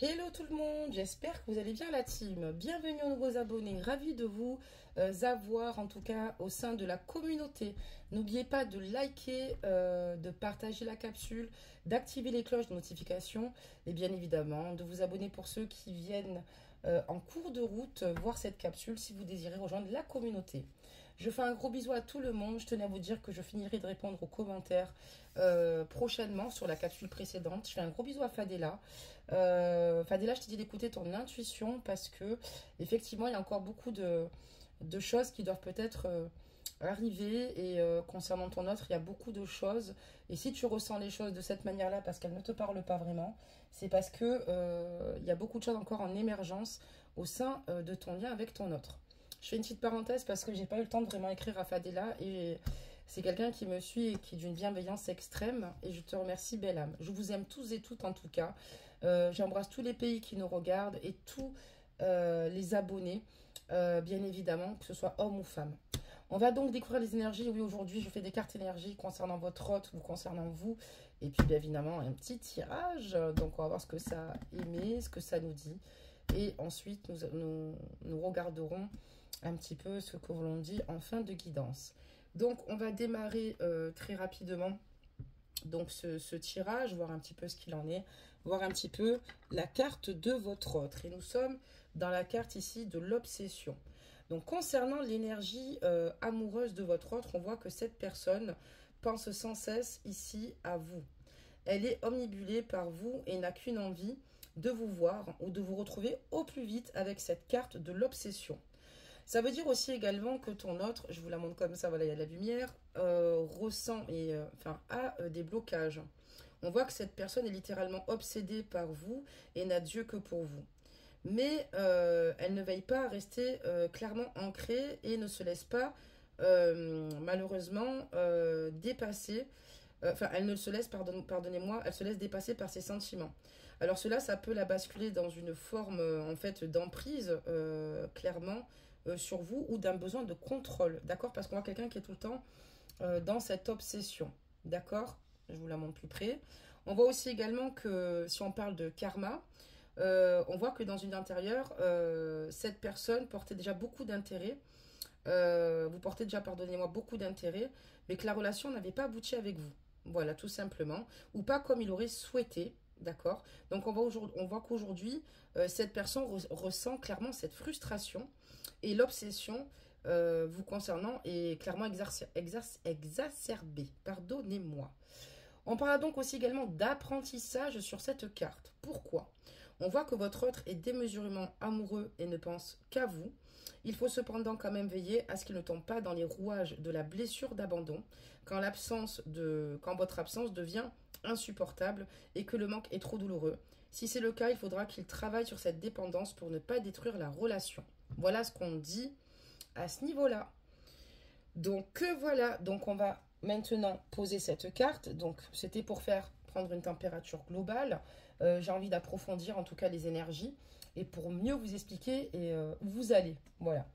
Hello tout le monde, j'espère que vous allez bien la team. Bienvenue aux nouveaux abonnés, ravi de vous avoir en tout cas au sein de la communauté. N'oubliez pas de liker, de partager la capsule, d'activer les cloches de notification et bien évidemment de vous abonner pour ceux qui viennent en cours de route voir cette capsule si vous désirez rejoindre la communauté. Je fais un gros bisou à tout le monde. Je tenais à vous dire que je finirai de répondre aux commentaires prochainement sur la capsule précédente. Je fais un gros bisou à Fadela. Fadela, je t'ai dit d'écouter ton intuition parce que effectivement, il y a encore beaucoup de choses qui doivent peut-être arriver et concernant ton autre, il y a beaucoup de choses. Et si tu ressens les choses de cette manière-là parce qu'elles ne te parlent pas vraiment, c'est parce que il y a beaucoup de choses encore en émergence au sein de ton lien avec ton autre. Je fais une petite parenthèse parce que j'ai pas eu le temps de vraiment écrire à Fadela et c'est quelqu'un qui me suit et qui est d'une bienveillance extrême et je te remercie, belle âme. Je vous aime tous et toutes en tout cas. J'embrasse tous les pays qui nous regardent et tous les abonnés, bien évidemment, que ce soit homme ou femme. On va donc découvrir les énergies. Oui, aujourd'hui, je fais des cartes énergie concernant votre hôte ou concernant vous. Et puis, bien évidemment, un petit tirage. Donc, on va voir ce que ça émet, ce que ça nous dit. Et ensuite, nous regarderons un petit peu ce que l'on dit en fin de guidance. Donc, on va démarrer très rapidement donc ce tirage, voir un petit peu ce qu'il en est, voir un petit peu la carte de votre autre. Et nous sommes dans la carte ici de l'obsession. Donc, concernant l'énergie amoureuse de votre autre, on voit que cette personne pense sans cesse ici à vous. Elle est omnibulée par vous et n'a qu'une envie de vous voir ou de vous retrouver au plus vite avec cette carte de l'obsession. Ça veut dire aussi également que ton autre, je vous la montre comme ça, voilà, il y a la lumière, ressent et a des blocages. On voit que cette personne est littéralement obsédée par vous et n'a Dieu que pour vous. Mais elle ne veille pas à rester clairement ancrée et ne se laisse pas malheureusement dépasser. Elle ne se laisse, pardonnez-moi, elle se laisse dépasser par ses sentiments. Alors cela, ça peut la basculer dans une forme en fait d'emprise, clairement, sur vous ou d'un besoin de contrôle, d'accord? Parce qu'on voit quelqu'un qui est tout le temps dans cette obsession, d'accord? Je vous la montre plus près. On voit aussi également que si on parle de karma, on voit que dans une intérieure, cette personne portait déjà beaucoup d'intérêt. Vous portez déjà, pardonnez-moi, beaucoup d'intérêt, mais que la relation n'avait pas abouti avec vous. Voilà, tout simplement. Ou pas comme il aurait souhaité, d'accord? Donc, on voit qu'aujourd'hui, cette personne ressent clairement cette frustration et l'obsession vous concernant est clairement exacerbée. Pardonnez-moi. On parle donc aussi également d'apprentissage sur cette carte. Pourquoi? On voit que votre autre est démesurément amoureux et ne pense qu'à vous. Il faut cependant quand même veiller à ce qu'il ne tombe pas dans les rouages de la blessure d'abandon quand votre absence devient insupportable et que le manque est trop douloureux. Si c'est le cas, il faudra qu'il travaille sur cette dépendance pour ne pas détruire la relation. Voilà ce qu'on dit à ce niveau-là. Donc voilà, donc on va maintenant poser cette carte. Donc c'était pour prendre une température globale. J'ai envie d'approfondir en tout cas les énergies et pour mieux vous expliquer et où vous allez. Voilà.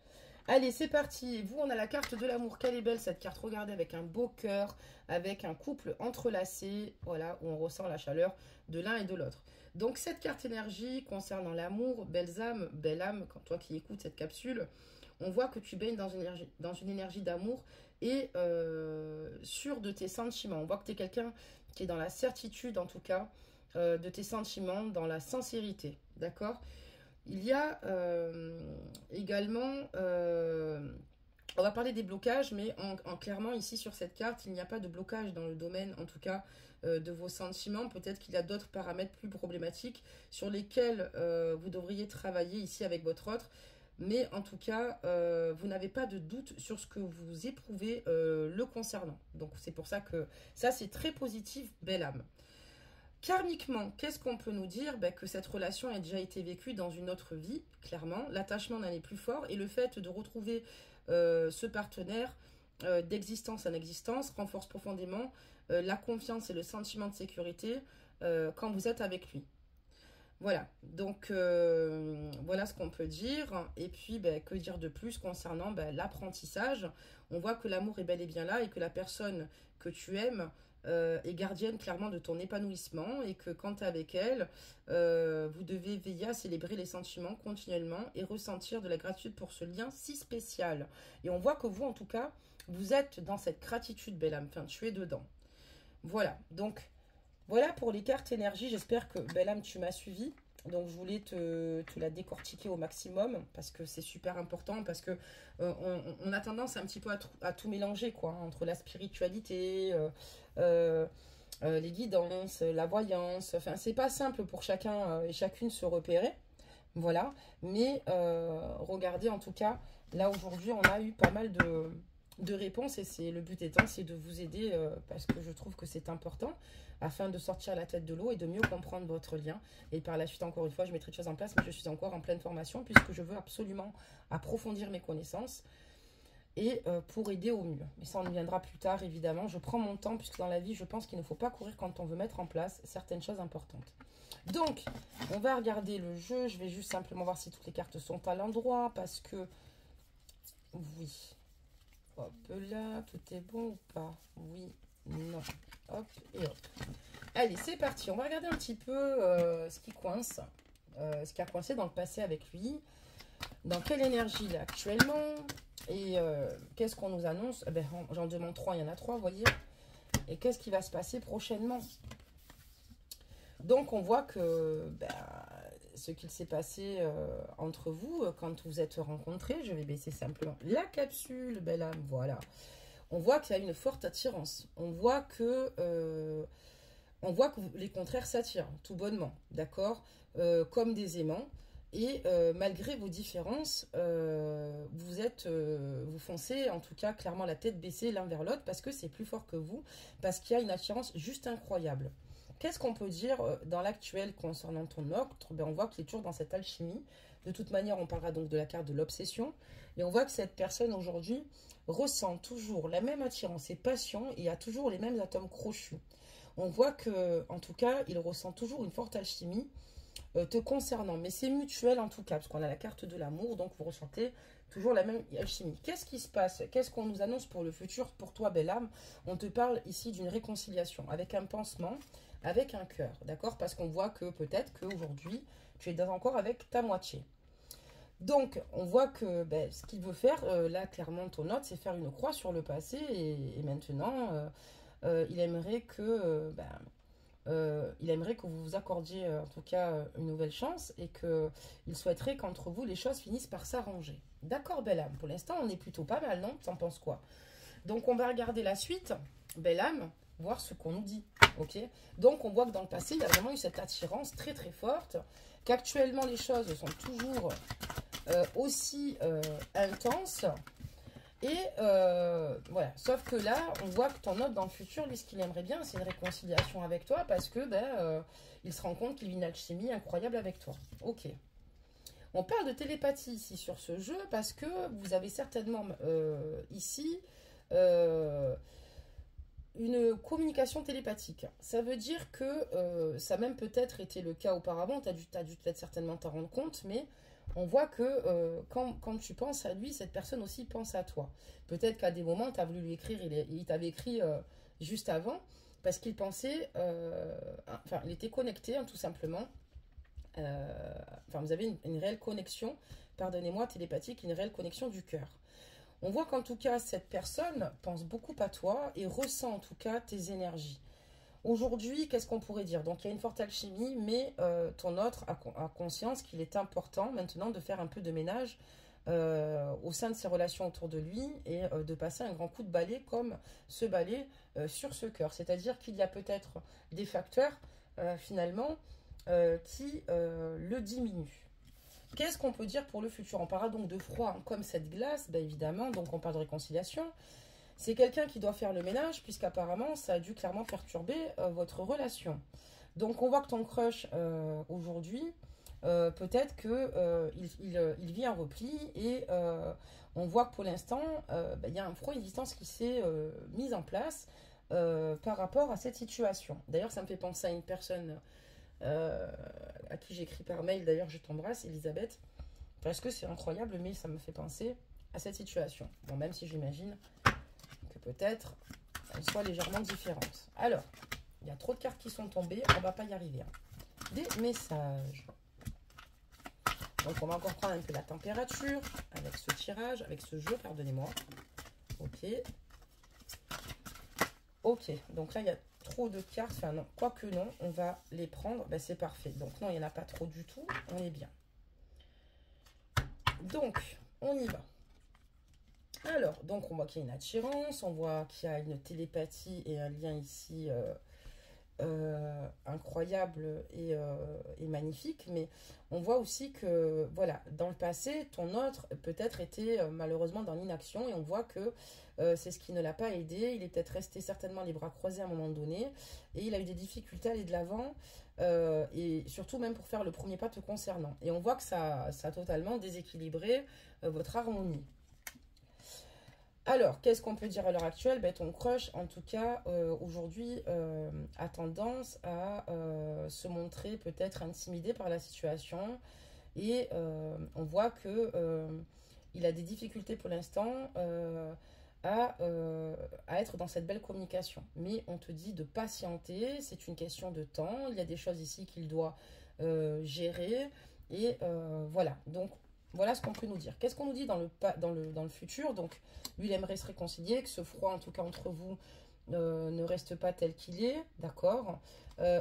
Allez, c'est parti. Et vous, on a la carte de l'amour. Quelle est belle cette carte. Regardez, avec un beau cœur, avec un couple entrelacé. Voilà, où on ressent la chaleur de l'un et de l'autre. Donc, cette carte énergie concernant l'amour, belle âme, quand toi qui écoutes cette capsule, on voit que tu baignes dans une énergie d'amour et sûr de tes sentiments. On voit que tu es quelqu'un qui est dans la certitude, en tout cas, de tes sentiments, dans la sincérité. D'accord ? Il y a également, on va parler des blocages, mais clairement ici sur cette carte, il n'y a pas de blocage dans le domaine, en tout cas, de vos sentiments. Peut-être qu'il y a d'autres paramètres plus problématiques sur lesquels vous devriez travailler ici avec votre autre. Mais en tout cas, vous n'avez pas de doute sur ce que vous éprouvez le concernant. Donc c'est pour ça que ça c'est très positif, belle âme. Karmiquement, qu'est-ce qu'on peut nous dire? Que cette relation a déjà été vécue dans une autre vie, clairement. L'attachement n'en est plus fort et le fait de retrouver ce partenaire d'existence en existence renforce profondément la confiance et le sentiment de sécurité quand vous êtes avec lui. Voilà, donc voilà ce qu'on peut dire. Et puis, que dire de plus concernant l'apprentissage? On voit que l'amour est bel et bien là et que la personne que tu aimes est gardienne clairement de ton épanouissement et que quand tu es avec elle, vous devez veiller à célébrer les sentiments continuellement et ressentir de la gratitude pour ce lien si spécial. Et on voit que vous, en tout cas, vous êtes dans cette gratitude, belle âme. Enfin, tu es dedans. Voilà, donc voilà pour les cartes énergie. J'espère que, belle âme, tu m'as suivi. Donc, je voulais te la décortiquer au maximum parce que c'est super important, parce que on a tendance un petit peu à tout mélanger, quoi, hein, entre la spiritualité, les guidances, la voyance. Enfin, c'est pas simple pour chacun et chacune se repérer. Voilà. Mais regardez, en tout cas, là, aujourd'hui, on a eu pas mal de réponses et le but étant, c'est de vous aider parce que je trouve que c'est important afin de sortir la tête de l'eau et de mieux comprendre votre lien. Et par la suite, encore une fois, je mettrai des choses en place, mais je suis encore en pleine formation puisque je veux absolument approfondir mes connaissances et pour aider au mieux. Mais ça, on y viendra plus tard, évidemment. Je prends mon temps puisque dans la vie, je pense qu'il ne faut pas courir quand on veut mettre en place certaines choses importantes. Donc, on va regarder le jeu. Je vais juste simplement voir si toutes les cartes sont à l'endroit parce que, oui, hop là, tout est bon ou pas? Oui, non. Hop et hop. Allez, c'est parti. On va regarder un petit peu ce qui coince. Ce qui a coincé dans le passé avec lui. Dans quelle énergie il est actuellement. Et qu'est-ce qu'on nous annonce? Ben, j'en demande 3, il y en a 3, vous voyez. Et qu'est-ce qui va se passer prochainement? Donc, on voit que ben, ce qu'il s'est passé entre vous quand vous êtes rencontrés. Je vais baisser simplement la capsule, belle âme, voilà. On voit qu'il y a une forte attirance. On voit que les contraires s'attirent, tout bonnement, d'accord, comme des aimants. Et malgré vos différences, vous foncez en tout cas clairement la tête baissée l'un vers l'autre parce que c'est plus fort que vous, parce qu'il y a une attirance juste incroyable. Qu'est-ce qu'on peut dire dans l'actuel concernant ton ocre? Ben, on voit qu'il est toujours dans cette alchimie. De toute manière, on parlera donc de la carte de l'obsession. Et on voit que cette personne aujourd'hui ressent toujours la même attirance et passion et a toujours les mêmes atomes crochus. On voit que, en tout cas, il ressent toujours une forte alchimie te concernant. Mais c'est mutuel en tout cas, parce qu'on a la carte de l'amour, donc vous ressentez toujours la même alchimie. Qu'est-ce qui se passe? Qu'est-ce qu'on nous annonce pour le futur, pour toi, belle âme? On te parle ici d'une réconciliation, avec un pansement, avec un cœur, d'accord? Parce qu'on voit que peut-être qu'aujourd'hui, tu es encore avec ta moitié. Donc, on voit que ben, ce qu'il veut faire, là, clairement, ton note, c'est faire une croix sur le passé. Et maintenant, il aimerait que... il aimerait que vous vous accordiez en tout cas une nouvelle chance et qu'il souhaiterait qu'entre vous les choses finissent par s'arranger. D'accord, belle âme? Pour l'instant, on est plutôt pas mal, non? T'en penses quoi? Donc, on va regarder la suite, belle âme, voir ce qu'on nous dit. Ok? Donc, on voit que dans le passé, il y a vraiment eu cette attirance très très forte, qu'actuellement les choses sont toujours aussi intenses. Et voilà, sauf que là, on voit que ton hôte dans le futur, lui, ce qu'il aimerait bien, c'est une réconciliation avec toi parce que il se rend compte qu'il vit une alchimie incroyable avec toi. Ok. On parle de télépathie ici sur ce jeu parce que vous avez certainement ici une communication télépathique. Ça veut dire que ça a même peut-être été le cas auparavant, tu as dû peut-être certainement t'en rendre compte, mais on voit que quand tu penses à lui, cette personne aussi pense à toi. Peut-être qu'à des moments, tu as voulu lui écrire, il t'avait écrit juste avant, parce qu'il pensait, enfin, il était connecté, hein, tout simplement. Enfin, vous avez une réelle connexion, pardonnez-moi, télépathique, une réelle connexion du cœur. On voit qu'en tout cas, cette personne pense beaucoup à toi et ressent en tout cas tes énergies. Aujourd'hui, qu'est-ce qu'on pourrait dire? Donc, il y a une forte alchimie, mais ton autre a conscience qu'il est important maintenant de faire un peu de ménage au sein de ses relations autour de lui et de passer un grand coup de balai comme ce balai sur ce cœur. C'est-à-dire qu'il y a peut-être des facteurs, finalement, qui le diminuent. Qu'est-ce qu'on peut dire pour le futur? On parlera donc de froid, hein, comme cette glace, bah, évidemment, donc on parle de réconciliation. C'est quelqu'un qui doit faire le ménage, puisqu'apparemment, ça a dû clairement perturber votre relation. Donc, on voit que ton crush, aujourd'hui, peut-être qu'il vit un repli, et on voit que pour l'instant, il y a un froid et une distance qui s'est mise en place par rapport à cette situation. D'ailleurs, ça me fait penser à une personne à qui j'écris par mail, d'ailleurs, je t'embrasse, Elisabeth, parce que c'est incroyable, mais ça me fait penser à cette situation. Bon, même si j'imagine... peut-être elles soient légèrement différentes. Alors, il y a trop de cartes qui sont tombées, on ne va pas y arriver. Hein. Des messages. Donc, on va encore prendre un peu la température avec ce tirage, avec ce jeu, pardonnez-moi. Ok. Ok, donc là, il y a trop de cartes. Enfin, non, quoique non, on va les prendre. Ben, c'est parfait. Donc, non, il n'y en a pas trop du tout. On est bien. Donc, on y va. Alors, donc, on voit qu'il y a une attirance. On voit qu'il y a une télépathie et un lien ici incroyable et magnifique, mais on voit aussi que voilà, dans le passé ton autre peut-être était malheureusement dans l'inaction, et on voit que c'est ce qui ne l'a pas aidé. Il est peut-être resté certainement les bras croisés à un moment donné, et il a eu des difficultés à aller de l'avant, et surtout même pour faire le premier pas te concernant, et on voit que ça a totalement déséquilibré votre harmonie. Alors, qu'est-ce qu'on peut dire à l'heure actuelle? Ben, ton crush, en tout cas, aujourd'hui, a tendance à se montrer peut-être intimidé par la situation. Et on voit que il a des difficultés pour l'instant à être dans cette belle communication. Mais on te dit de patienter, c'est une question de temps. Il y a des choses ici qu'il doit gérer. Et voilà, donc voilà ce qu'on peut nous dire. Qu'est-ce qu'on nous dit dans le futur? Donc, lui, il aimerait se réconcilier, que ce froid, en tout cas entre vous, ne reste pas tel qu'il est, d'accord?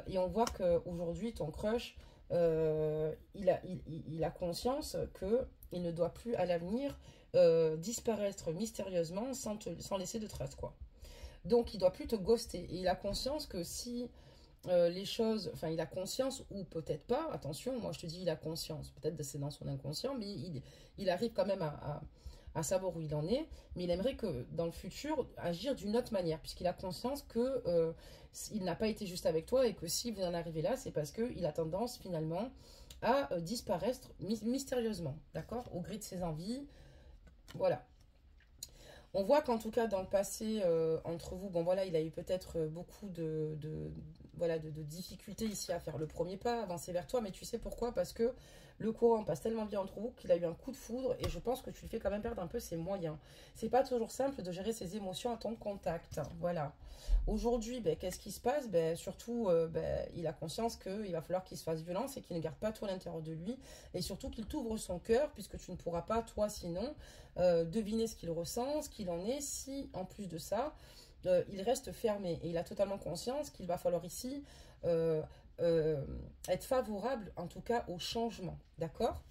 Et on voit qu'aujourd'hui, ton crush, il a conscience qu'il ne doit plus, à l'avenir, disparaître mystérieusement sans laisser de traces, quoi. Donc, il ne doit plus te ghoster. Et il a conscience que si les choses, enfin il a conscience ou peut-être pas, attention, moi je te dis il a conscience, peut-être c'est dans son inconscient, mais il arrive quand même à savoir où il en est, mais il aimerait que dans le futur agir d'une autre manière, puisqu'il a conscience que il n'a pas été juste avec toi, et que si vous en arrivez là, c'est parce qu'il a tendance finalement à disparaître mystérieusement, d'accord, au gré de ses envies, voilà. On voit qu'en tout cas, dans le passé, entre vous, bon voilà, il a eu peut-être beaucoup voilà, de difficultés ici à faire le premier pas, avancer vers toi, mais tu sais pourquoi? Parce que le courant passe tellement bien entre vous qu'il a eu un coup de foudre, et je pense que tu lui fais quand même perdre un peu ses moyens. C'est pas toujours simple de gérer ses émotions à ton contact, voilà. Aujourd'hui, ben, qu'est-ce qui se passe? Ben, surtout, ben, il a conscience qu'il va falloir qu'il se fasse violence et qu'il ne garde pas tout à l'intérieur de lui, et surtout qu'il t'ouvre son cœur, puisque tu ne pourras pas, toi, sinon, deviner ce qu'il ressent, ce qu'il en est, si, en plus de ça, il reste fermé. Et il a totalement conscience qu'il va falloir ici être favorable, en tout cas, au changement, d'accord?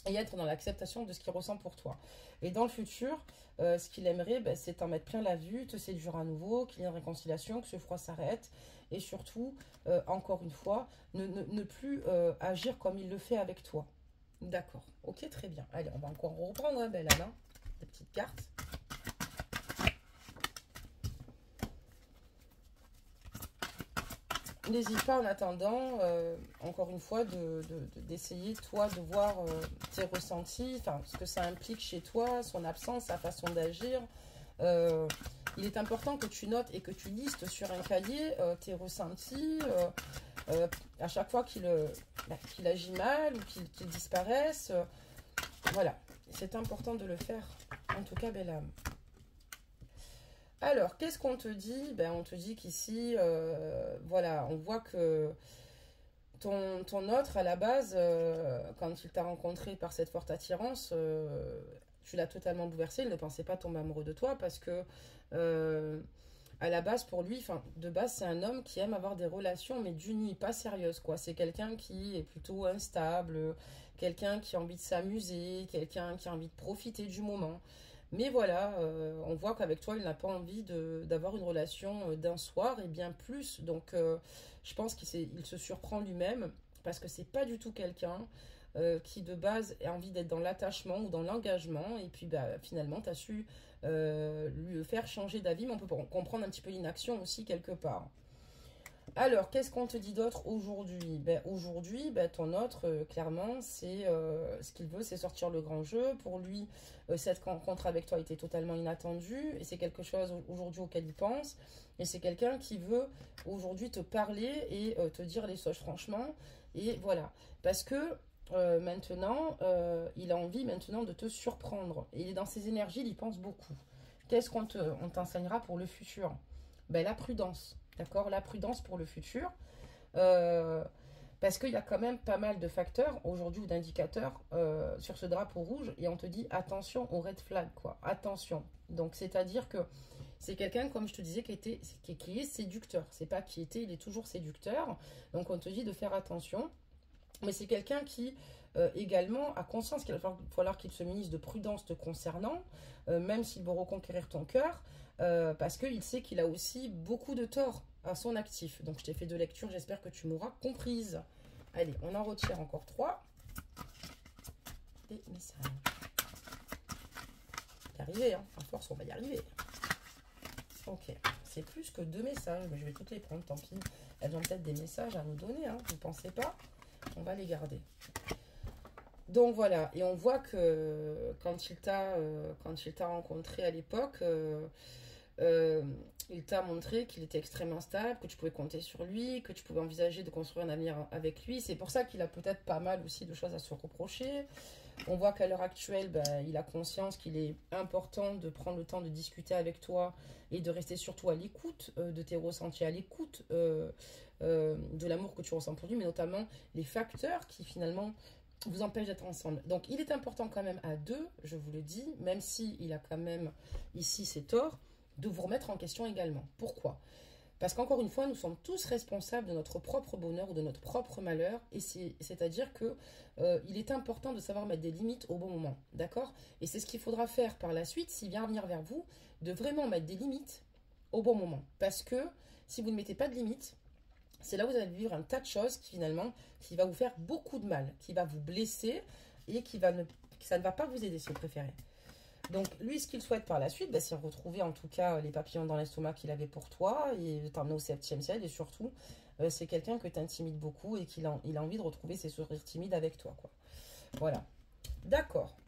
Et être dans l'acceptation de ce qu'il ressent pour toi. Et dans le futur, ce qu'il aimerait, ben, c'est t'en mettre plein la vue, te séduire à nouveau, qu'il y ait une réconciliation, que ce froid s'arrête, et surtout, encore une fois, ne plus agir comme il le fait avec toi. D'accord, ok, très bien. Allez, on va encore reprendre, hein, belle Anna, des petites cartes. N'hésite pas en attendant, encore une fois, d'essayer, toi, de voir tes ressentis, enfin, ce que ça implique chez toi, son absence, sa façon d'agir. Il est important que tu notes et que tu listes sur un cahier tes ressentis, à chaque fois qu'il agit mal ou qu'il disparaisse. Voilà, c'est important de le faire, en tout cas, belle âme. Alors, qu'est-ce qu'on te dit? Ben, on te dit qu'ici, voilà, on voit que ton autre, à la base, quand il t'a rencontré par cette forte attirance, tu l'as totalement bouleversé. Il ne pensait pas tomber amoureux de toi parce que, à la base, pour lui, enfin, de base, c'est un homme qui aime avoir des relations, mais d'une nuit, pas sérieuses, quoi. C'est quelqu'un qui est plutôt instable, quelqu'un qui a envie de s'amuser, quelqu'un qui a envie de profiter du moment. Mais voilà, on voit qu'avec toi, il n'a pas envie d'avoir une relation d'un soir et bien plus. Donc, je pense qu'il se surprend lui-même parce que c'est pas du tout quelqu'un qui, de base, a envie d'être dans l'attachement ou dans l'engagement. Et puis, bah, finalement, tu as su lui faire changer d'avis, mais on peut comprendre un petit peu l'inaction aussi quelque part. Alors, qu'est-ce qu'on te dit d'autre aujourd'hui? Ben, aujourd'hui, ben, ton autre, clairement, c'est ce qu'il veut, c'est sortir le grand jeu. Pour lui, cette rencontre avec toi était totalement inattendue, et c'est quelque chose aujourd'hui auquel il pense. Et c'est quelqu'un qui veut aujourd'hui te parler et te dire les choses franchement. Et voilà, parce que maintenant, il a envie maintenant de te surprendre. Et dans ses énergies, il y pense beaucoup. Qu'est-ce qu'on t'enseignera pour le futur? ben, la prudence. D'accord? La prudence pour le futur. Parce qu'il y a quand même pas mal de facteurs aujourd'hui ou d'indicateurs sur ce drapeau rouge et on te dit attention au red flag, quoi. Attention. Donc, c'est-à-dire que c'est quelqu'un, comme je te disais, qui est séducteur. C'est pas qui était, il est toujours séducteur. Donc, on te dit de faire attention. Mais c'est quelqu'un qui, également, a conscience qu'il va falloir qu'il se munisse de prudence te concernant, même s'il veut reconquérir ton cœur, parce qu'il sait qu'il a aussi beaucoup de torts à son actif. Donc, je t'ai fait 2 lectures, j'espère que tu m'auras comprise. Allez, on en retire encore 3. Des messages. Y arriver, hein. À force, on va y arriver. Ok, c'est plus que 2 messages, mais je vais toutes les prendre, tant pis. Elles ont peut-être des messages à nous donner, hein. Vous ne pensez pas? On va les garder. Donc voilà, et on voit que quand il t'a rencontré à l'époque, il t'a montré qu'il était extrêmement stable, que tu pouvais compter sur lui, que tu pouvais envisager de construire un avenir avec lui. C'est pour ça qu'il a peut-être pas mal aussi de choses à se reprocher. On voit qu'à l'heure actuelle, ben, il a conscience qu'il est important de prendre le temps de discuter avec toi et de rester surtout à l'écoute de tes ressentis, à l'écoute de l'amour que tu ressens pour lui, mais notamment les facteurs qui finalement vous empêchent d'être ensemble. Donc il est important quand même à 2, je vous le dis, même s'il a quand même ici ses torts, de vous remettre en question également. Pourquoi? Parce qu'encore une fois, nous sommes tous responsables de notre propre bonheur ou de notre propre malheur. Et c'est-à-dire que il est important de savoir mettre des limites au bon moment. D'accord? Et c'est ce qu'il faudra faire par la suite, s'il vient venir vers vous, de vraiment mettre des limites au bon moment. Parce que si vous ne mettez pas de limites, c'est là où vous allez vivre un tas de choses qui va vous faire beaucoup de mal, qui va vous blesser et ça ne va pas vous aider si vous préférez. Donc, lui, ce qu'il souhaite par la suite, bah, c'est retrouver en tout cas les papillons dans l'estomac qu'il avait pour toi et t'emmener au 7e ciel. Et surtout, c'est quelqu'un que tu intimides beaucoup et il a envie de retrouver ses sourires timides avec toi, quoi. Voilà. D'accord.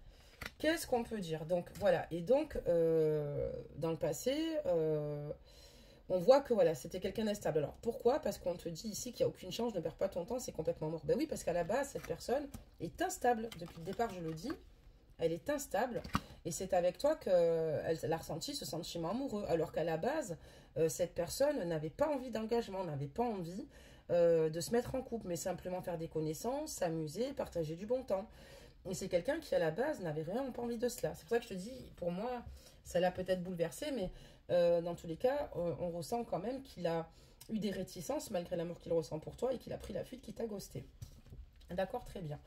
Qu'est-ce qu'on peut dire? Donc, voilà. Et donc, dans le passé, on voit que voilà, c'était quelqu'un d'instable. Alors, pourquoi? Parce qu'on te dit ici qu'il n'y a aucune chance, ne perds pas ton temps, c'est complètement mort. Ben oui, parce qu'à la base, cette personne est instable. Depuis le départ, je le dis. Elle est instable et c'est avec toi qu'elle a ressenti ce sentiment amoureux. Alors qu'à la base, cette personne n'avait pas envie d'engagement, n'avait pas envie de se mettre en couple, mais simplement faire des connaissances, s'amuser, partager du bon temps. Et c'est quelqu'un qui, à la base, n'avait vraiment pas envie de cela. C'est pour ça que je te dis, pour moi, ça l'a peut-être bouleversé, mais dans tous les cas, on ressent quand même qu'il a eu des réticences malgré l'amour qu'il ressent pour toi et qu'il a pris la fuite, qu'il t'a ghosté. D'accord, très bien.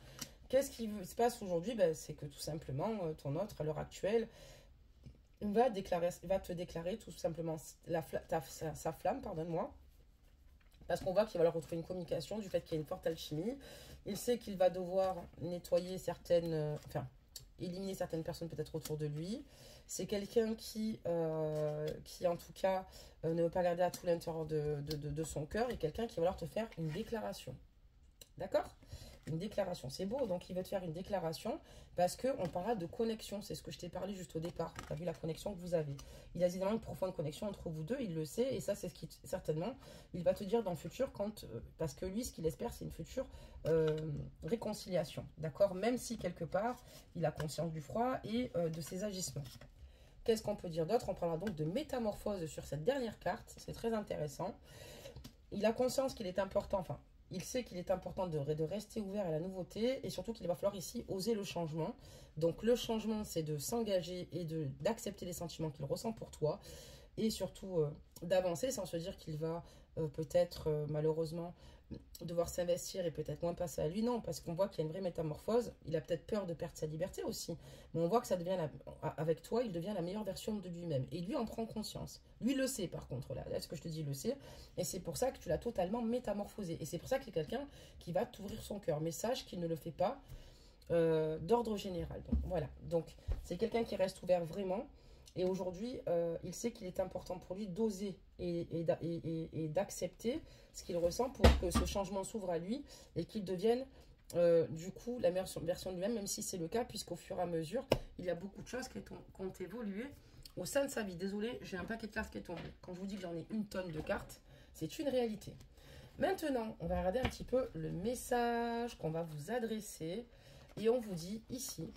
Qu'est-ce qui se passe aujourd'hui? Ben, c'est que tout simplement, ton autre, à l'heure actuelle, va te déclarer tout simplement sa flamme, pardonne-moi. Parce qu'on voit qu'il va leur retrouver une communication du fait qu'il y a une forte alchimie. Il sait qu'il va devoir nettoyer éliminer certaines personnes peut-être autour de lui. C'est quelqu'un qui en tout cas, ne veut pas garder à tout l'intérieur de son cœur et quelqu'un qui va leur te faire une déclaration. D'accord? Une déclaration, c'est beau, donc il veut te faire une déclaration parce qu'on parlera de connexion, c'est ce que je t'ai parlé juste au départ, tu as vu la connexion que vous avez. Il y a évidemment une profonde connexion entre vous deux, il le sait, et ça c'est ce qui, certainement, il va te dire dans le futur, parce que lui, ce qu'il espère, c'est une future réconciliation, d'accord? Même si quelque part, il a conscience du froid et de ses agissements. Qu'est-ce qu'on peut dire d'autre? On parlera donc de métamorphose sur cette dernière carte, c'est très intéressant. Il a conscience qu'il est important, enfin, il sait qu'il est important de rester ouvert à la nouveauté et surtout qu'il va falloir ici oser le changement. Donc le changement, c'est de s'engager et d'accepter les sentiments qu'il ressent pour toi et surtout d'avancer sans se dire qu'il va peut-être malheureusement devoir s'investir et peut-être moins passer à lui. Non, parce qu'on voit qu'il y a une vraie métamorphose. Il a peut-être peur de perdre sa liberté aussi. Mais on voit que ça devient avec toi, il devient la meilleure version de lui-même. Et lui en prend conscience. Lui le sait par contre, là ce que je te dis, il le sait. Et c'est pour ça que tu l'as totalement métamorphosé. Et c'est pour ça qu'il y a quelqu'un qui va t'ouvrir son cœur. Mais sache qu'il ne le fait pas d'ordre général. Donc voilà. Donc c'est quelqu'un qui reste ouvert vraiment. Et aujourd'hui, il sait qu'il est important pour lui d'oser et d'accepter ce qu'il ressent pour que ce changement s'ouvre à lui et qu'il devienne du coup la meilleure version de lui-même, même si c'est le cas, puisqu'au fur et à mesure, il y a beaucoup de choses qui ont évolué au sein de sa vie. Désolée, j'ai un paquet de cartes qui est tombé. Quand je vous dis que j'en ai une tonne de cartes, c'est une réalité. Maintenant, on va regarder un petit peu le message qu'on va vous adresser. Et on vous dit ici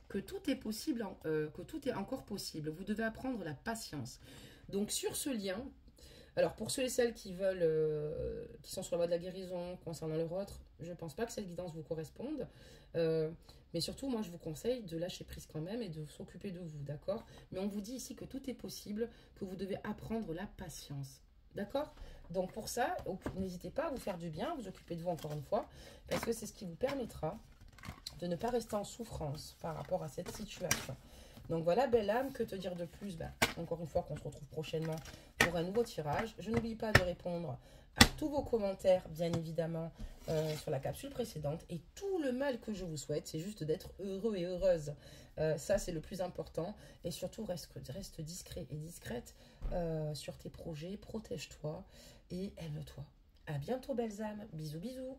que tout est possible, que tout est encore possible. Vous devez apprendre la patience. Donc sur ce lien, Alors, pour ceux et celles qui veulent, qui sont sur la voie de la guérison concernant leur autre, je ne pense pas que cette guidance vous corresponde. Mais surtout, moi, je vous conseille de lâcher prise quand même et de s'occuper de vous, d'accord? Mais on vous dit ici que tout est possible, que vous devez apprendre la patience, d'accord? Donc, pour ça, n'hésitez pas à vous faire du bien, à vous occuper de vous encore une fois, parce que c'est ce qui vous permettra de ne pas rester en souffrance par rapport à cette situation. Donc voilà, belle âme, que te dire de plus? Encore une fois, qu'on se retrouve prochainement pour un nouveau tirage. Je n'oublie pas de répondre à tous vos commentaires, bien évidemment, sur la capsule précédente. Et tout le mal que je vous souhaite, c'est juste d'être heureux et heureuse. Ça, c'est le plus important. Et surtout, reste discret et discrète sur tes projets. Protège-toi et aime-toi. À bientôt, belles âmes. Bisous, bisous.